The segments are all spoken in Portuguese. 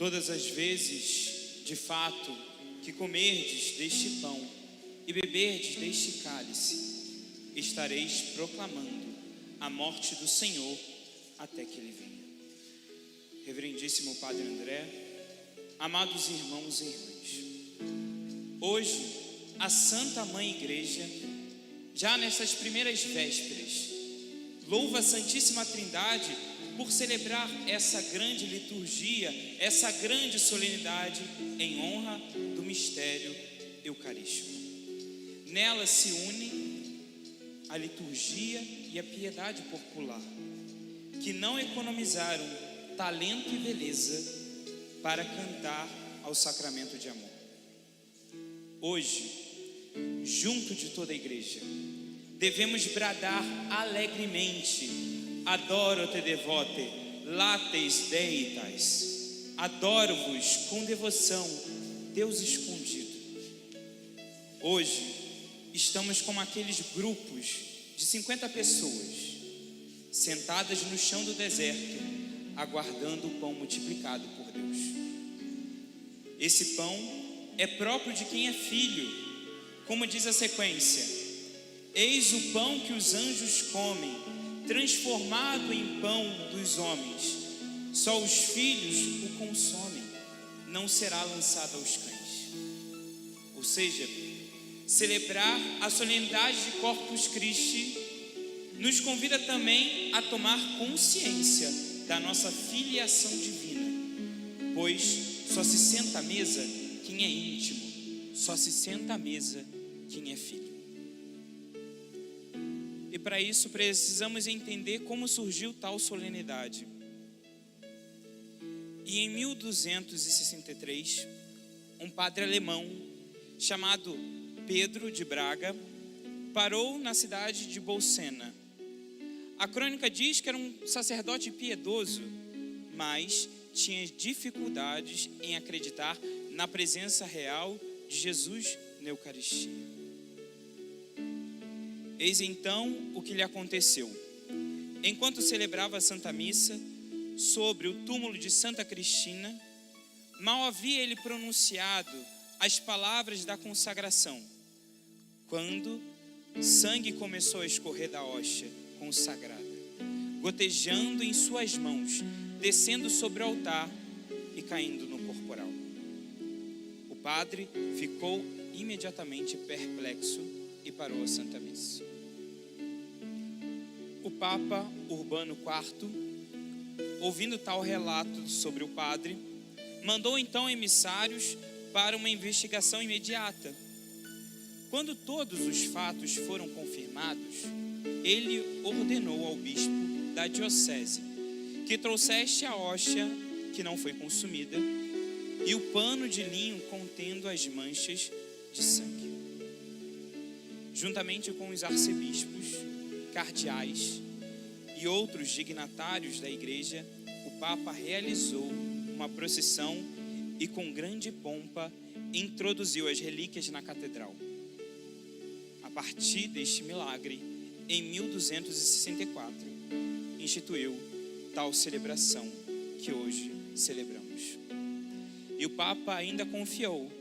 Todas as vezes, de fato, que comerdes deste pão e beberdes deste cálice, estareis proclamando a morte do Senhor até que Ele venha. Reverendíssimo Padre André, amados irmãos e irmãs, hoje a Santa Mãe Igreja, já nessas primeiras vésperas, louva a Santíssima Trindade por celebrar essa grande liturgia, essa grande solenidade em honra do mistério eucarístico. Nela se une a liturgia e a piedade popular, que não economizaram talento e beleza para cantar ao sacramento de amor. Hoje, junto de toda a igreja, devemos bradar alegremente: adoro te devote, lates deitas. Adoro-vos com devoção, Deus escondido. Hoje, estamos como aqueles grupos de 50 pessoas, sentadas no chão do deserto, aguardando o pão multiplicado por Deus. Esse pão é próprio de quem é filho, como diz a sequência: eis o pão que os anjos comem, transformado em pão dos homens. Só os filhos o consomem, não será lançado aos cães. Ou seja, celebrar a solenidade de Corpus Christi nos convida também a tomar consciência da nossa filiação divina, pois só se senta à mesa quem é íntimo, só se senta à mesa quem é filho. E para isso precisamos entender como surgiu tal solenidade. E em 1263, um padre alemão chamado Pedro de Braga parou na cidade de Bolsena. A crônica diz que era um sacerdote piedoso, mas tinha dificuldades em acreditar na presença real de Jesus na Eucaristia. Eis então o que lhe aconteceu. Enquanto celebrava a Santa Missa sobre o túmulo de Santa Cristina, mal havia ele pronunciado as palavras da consagração, quando sangue começou a escorrer da hóstia consagrada, gotejando em suas mãos, descendo sobre o altar e caindo no corporal. O padre ficou imediatamente perplexo e parou a Santa Missa. O Papa Urbano IV, ouvindo tal relato sobre o padre, mandou então emissários para uma investigação imediata. Quando todos os fatos foram confirmados, ele ordenou ao bispo da diocese que trouxesse a hóstia que não foi consumida e o pano de linho contendo as manchas de sangue. Juntamente com os arcebispos, cardeais e outros dignatários da igreja, o Papa realizou uma procissão e com grande pompa introduziu as relíquias na catedral. A partir deste milagre, em 1264, instituiu tal celebração que hoje celebramos. E o Papa ainda confiou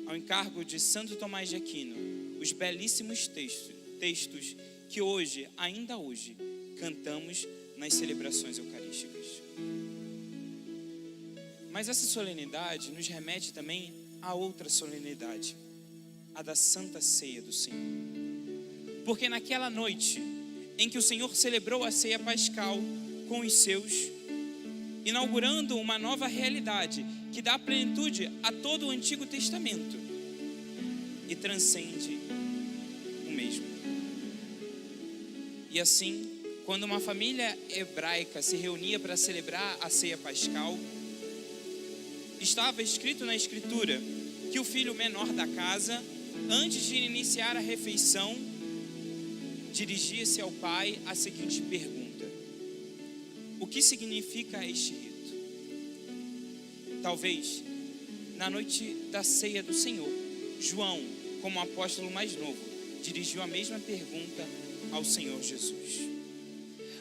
ao encargo de Santo Tomás de Aquino os belíssimos textos que hoje, ainda hoje, cantamos nas celebrações eucarísticas. Mas essa solenidade nos remete também a outra solenidade, a da Santa Ceia do Senhor. Porque naquela noite em que o Senhor celebrou a ceia pascal com os seus, inaugurando uma nova realidade que dá plenitude a todo o Antigo Testamento e transcende o mesmo. E assim, quando uma família hebraica se reunia para celebrar a ceia pascal, estava escrito na Escritura que o filho menor da casa, antes de iniciar a refeição, dirigia-se ao pai a seguinte pergunta: o que significa este rito? Talvez, na noite da ceia do Senhor, João, como apóstolo mais novo, dirigiu a mesma pergunta ao Senhor Jesus.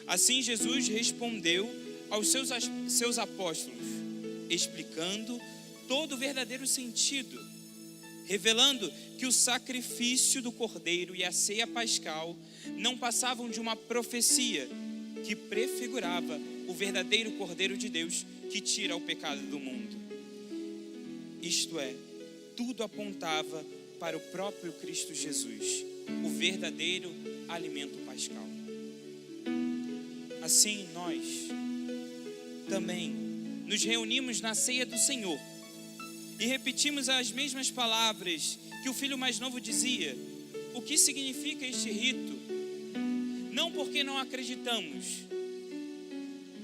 Assim Jesus respondeu aos seus apóstolos: explicando todo o verdadeiro sentido, revelando que o sacrifício do cordeiro e a ceia pascal não passavam de uma profecia que prefigurava o verdadeiro Cordeiro de Deus que tira o pecado do mundo. Isto é, tudo apontava para o próprio Cristo Jesus, o verdadeiro alimento pascal. Assim, nós também nos reunimos na ceia do Senhor e repetimos as mesmas palavras que o filho mais novo dizia. O que significa este rito? Não porque não acreditamos,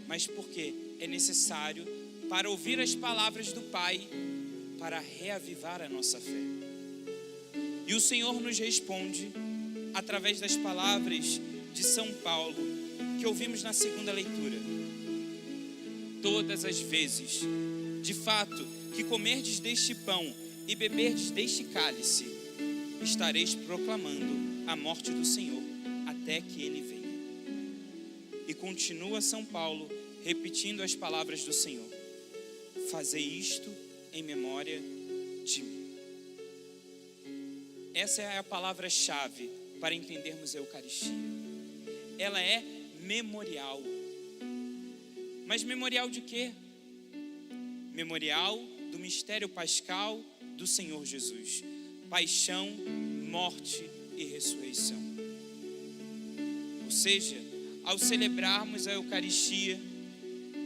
mas porque é necessário para ouvir as palavras do Pai, para reavivar a nossa fé. E o Senhor nos responde através das palavras de São Paulo, que ouvimos na segunda leitura. Todas as vezes, de fato, que comerdes deste pão e beberdes deste cálice, estareis proclamando a morte do Senhor até que Ele venha. E continua São Paulo repetindo as palavras do Senhor: fazei isto em memória de mim. Essa é a palavra-chave para entendermos a Eucaristia. Ela é memorial. Mas memorial de quê? Memorial do mistério pascal do Senhor Jesus. Paixão, morte e ressurreição. Ou seja, ao celebrarmos a Eucaristia,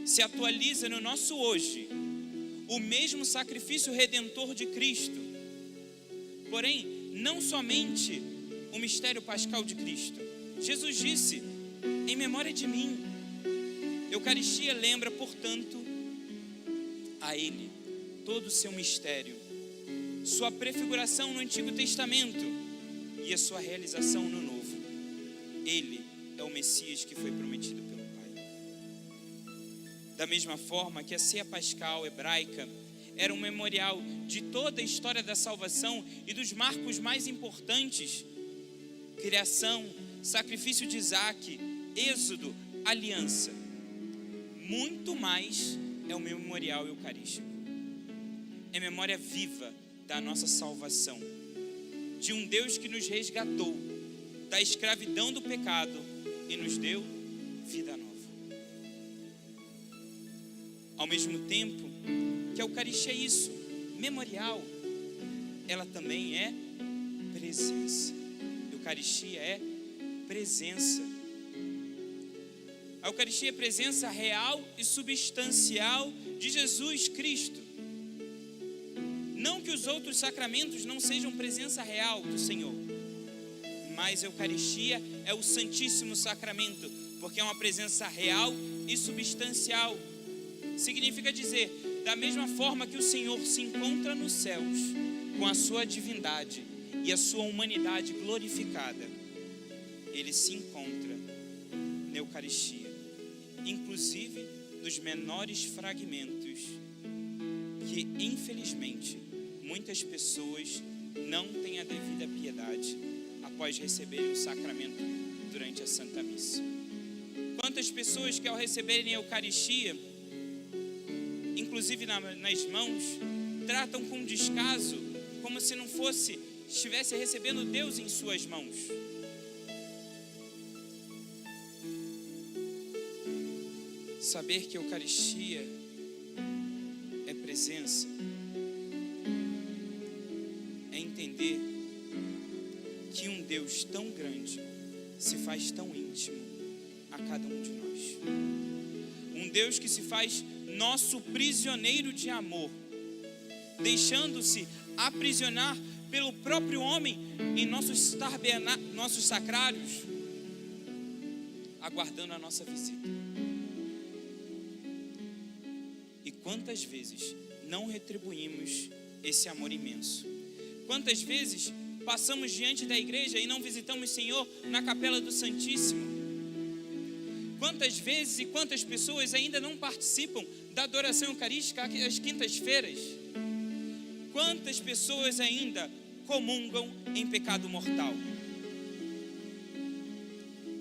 se atualiza no nosso hoje o mesmo sacrifício redentor de Cristo. Porém, não somente o mistério pascal de Cristo. Jesus disse: em memória de mim. Eucaristia lembra, portanto, a Ele todo o seu mistério, sua prefiguração no Antigo Testamento e a sua realização no Novo. Ele é o Messias que foi prometido pelo Pai. Da mesma forma que a ceia pascal hebraica era um memorial de toda a história da salvação e dos marcos mais importantes: criação, sacrifício de Isaac, êxodo, aliança. Muito mais é o memorial eucarístico. É memória viva da nossa salvação, de um Deus que nos resgatou da escravidão do pecado e nos deu vida nova. Ao mesmo tempo que a Eucaristia é isso, memorial, ela também é presença. Eucaristia é presença. A Eucaristia é presença real e substancial de Jesus Cristo. Não que os outros sacramentos não sejam presença real do Senhor, mas a Eucaristia é o Santíssimo Sacramento, porque é uma presença real e substancial. Significa dizer, da mesma forma que o Senhor se encontra nos céus, com a sua divindade e a sua humanidade glorificada, Ele se encontra na Eucaristia, inclusive nos menores fragmentos que, infelizmente, muitas pessoas não têm a devida piedade após receberem o sacramento durante a Santa Missa. Quantas pessoas que, ao receberem a Eucaristia, inclusive nas mãos, tratam com descaso, como se não estivesse recebendo Deus em suas mãos. Saber que a Eucaristia é presença é entender que um Deus tão grande se faz tão íntimo a cada um de nós. Um Deus que se faz nosso prisioneiro de amor, deixando-se aprisionar pelo próprio homem em nossos sacrários, aguardando a nossa visita. E quantas vezes não retribuímos esse amor imenso? Quantas vezes passamos diante da igreja e não visitamos o Senhor na capela do Santíssimo? Quantas vezes e quantas pessoas ainda não participam da adoração eucarística às quintas-feiras? Quantas pessoas ainda comungam em pecado mortal?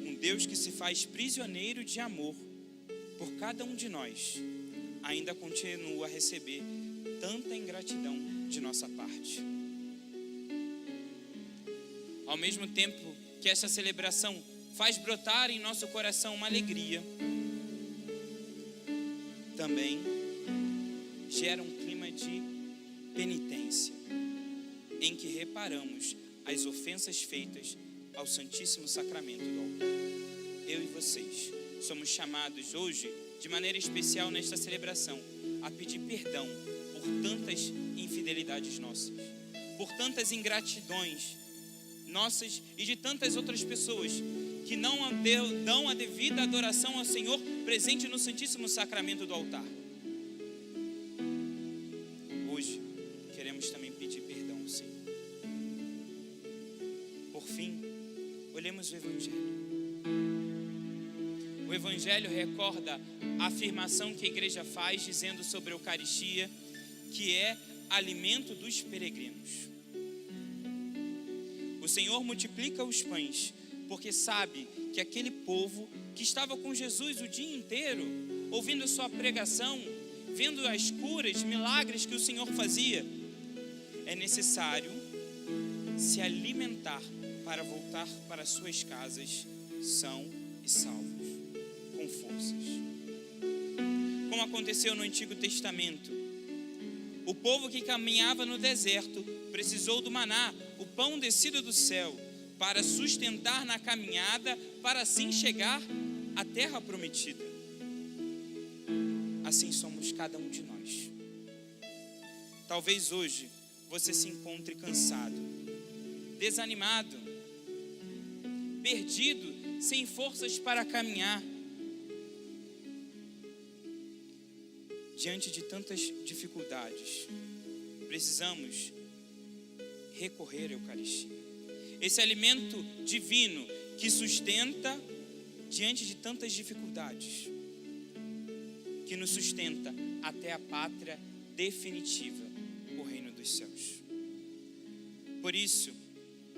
Um Deus que se faz prisioneiro de amor por cada um de nós, ainda continua a receber tanta ingratidão de nossa parte. Ao mesmo tempo que esta celebração faz brotar em nosso coração uma alegria, também gera um clima de penitência, em que reparamos as ofensas feitas ao Santíssimo Sacramento do altar. Eu e vocês somos chamados hoje, de maneira especial nesta celebração, a pedir perdão por tantas infidelidades nossas, por tantas ingratidões nossas e de tantas outras pessoas que não dão a devida adoração ao Senhor presente no Santíssimo Sacramento do altar. Hoje queremos também pedir perdão ao Senhor. Por fim, olhemos o Evangelho. O Evangelho recorda a afirmação que a igreja faz dizendo sobre a Eucaristia, que é alimento dos peregrinos. O Senhor multiplica os pães, porque sabe que aquele povo que estava com Jesus o dia inteiro, ouvindo a sua pregação, vendo as curas, milagres que o Senhor fazia, é necessário se alimentar para voltar para suas casas são e salvos, com forças. Como aconteceu no Antigo Testamento, o povo que caminhava no deserto precisou do maná, o pão descido do céu, para sustentar na caminhada, para assim chegar à terra prometida. Assim somos cada um de nós. Talvez hoje você se encontre cansado, desanimado, perdido, sem forças para caminhar. Diante de tantas dificuldades, precisamos recorrer à Eucaristia. Esse alimento divino que sustenta diante de tantas dificuldades, que nos sustenta até a pátria definitiva, o reino dos céus. Por isso,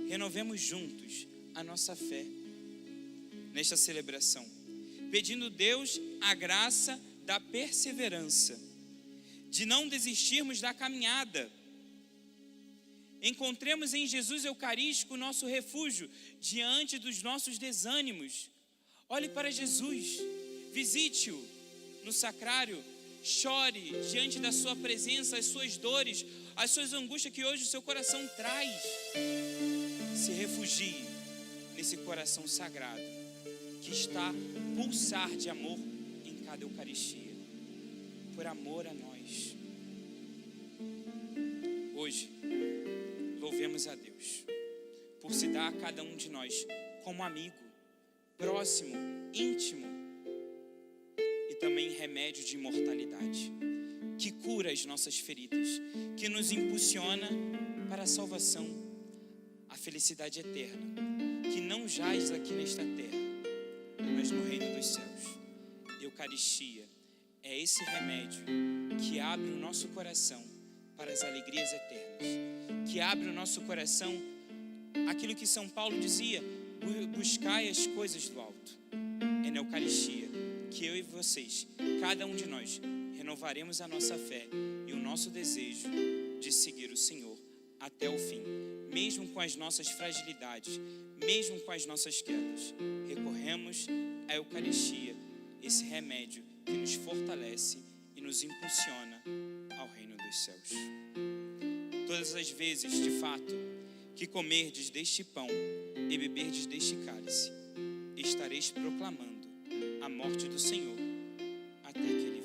renovemos juntos a nossa fé nesta celebração, pedindo a Deus a graça da perseverança, de não desistirmos da caminhada. Encontremos em Jesus Eucarístico o nosso refúgio diante dos nossos desânimos. Olhe para Jesus, visite-o no sacrário, chore diante da sua presença, as suas dores, as suas angústias que hoje o seu coração traz. Se refugie nesse coração sagrado que está a pulsar de amor em cada Eucaristia, por amor a nós. Hoje, louvemos a Deus por se dar a cada um de nós como amigo, próximo, íntimo e também remédio de imortalidade, que cura as nossas feridas, que nos impulsiona para a salvação, a felicidade eterna, que não jaz aqui nesta terra, mas no reino dos céus. Eucaristia é esse remédio que abre o nosso coração para as alegrias eternas, que abre o nosso coração aquilo que São Paulo dizia: buscai as coisas do alto. É na Eucaristia que eu e vocês, cada um de nós, renovaremos a nossa fé e o nosso desejo de seguir o Senhor até o fim, mesmo com as nossas fragilidades, mesmo com as nossas quedas. Recorremos à Eucaristia, esse remédio que nos fortalece e nos impulsiona ao reino dos céus. Todas as vezes, de fato, que comerdes deste pão e beberdes deste cálice, estareis proclamando a morte do Senhor até que Ele